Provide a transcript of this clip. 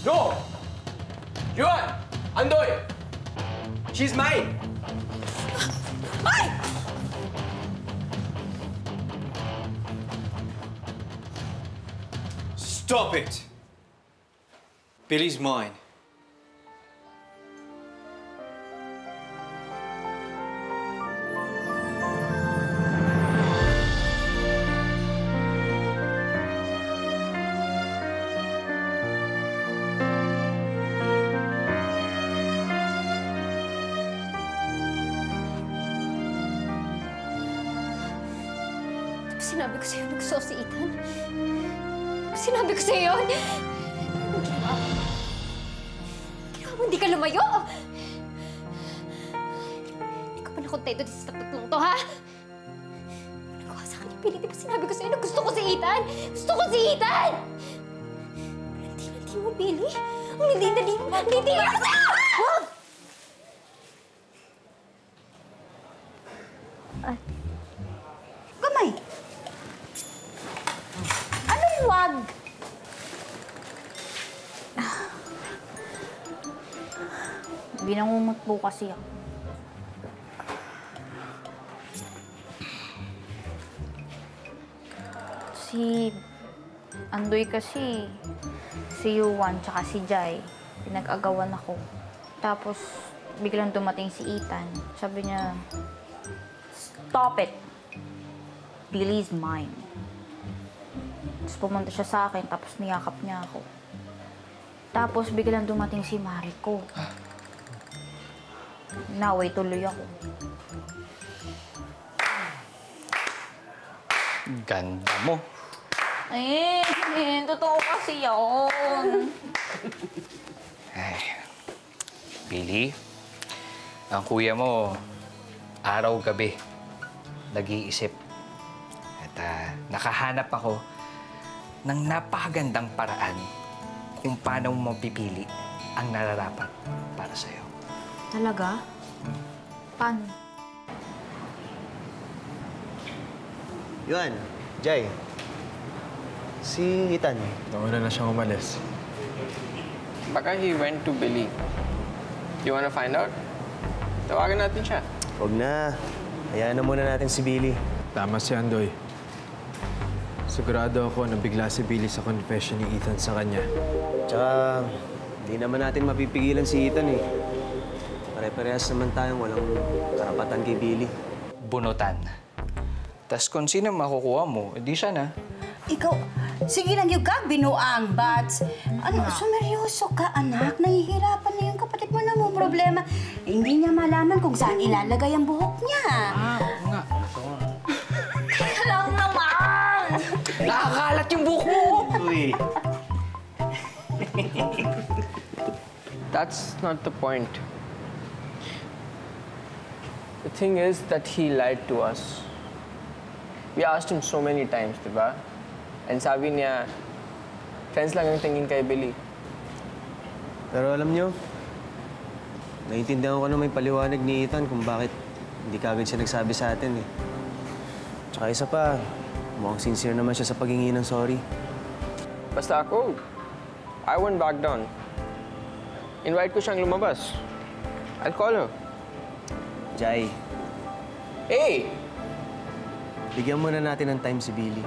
No! Yuan! Andoy! She's mine! Ay! Stop it! Billy's mine. Sinabi ko sa'yo na gusto ko si Ethan. Sinabi ko sa'yo yun. Ginawa mo, hindi ka lumayo. Hindi ka pa nakontento dito sa tatlong to, ha? Nagawa sa akin yung Billy. Di ba sinabi ko sa'yo na gusto ko si Ethan? Gusto ko si Ethan! Hindi mo, Billy. Ang hindi mo. Hindi mo. Wag! Gamay! Anong wag? Binangungot po kasi ako. Si Andoy kasi, si Yuan tsaka si Jai, pinag-agawan ako. Tapos, biglang dumating si Ethan. Sabi niya, "Stop it! Billy's mine." Tapos pumunta siya sa akin, tapos niyakap niya ako. Tapos biglang dumating si Mariko. Naway tuloy ako. Ganda mo. Totoo kasi yun. Ay, Billy, ang kuya mo, araw-gabi, nag-iisip. At nakahanap ako ng napakagandang paraan kung paano mo mapipili ang nararapat para sa'yo. Talaga? Paano? Yuan, Jai. Si Ethan. Nauna na siyang umalis. Baka he went to Billy. You wanna find out? Tawagan natin siya. Huwag na. Hayaan na muna natin si Billy. Tama si Andoy. Sigurado ako na bigla si Billy sa confession ni Ethan sa kanya. Tsaka, hindi naman natin mapipigilan si Ethan eh. Pare-parehas naman tayong walang karapatan kay Billy. Bunutan. Tas kung sino makukuha mo, edi siya na. Ikaw, sige lang yung ka, binuang, but sumeryoso ka, anak. Nahihirapan na yung kapatid mo na mo problema. Hindi niya malaman kung saan ilalagay ang buhok niya. Oo nga. Teka lang naman! Nakakalat yung buhok mo! Uy. That's not the point. The thing is that he lied to us. We asked him so many times, diba? And sabi niya, friends lang ang tingin kay Billy. Pero alam nyo, naiintindihan ko na may paliwanag ni Ethan kung bakit hindi kagad siya nagsabi sa atin eh. Tsaka isa pa, mukhang sincere naman siya sa paghingi ng sorry. Basta ako, I won't back down. Invite ko siyang lumabas. I'll call her. Jai, Hey! bigyan muna natin ng time si Billy.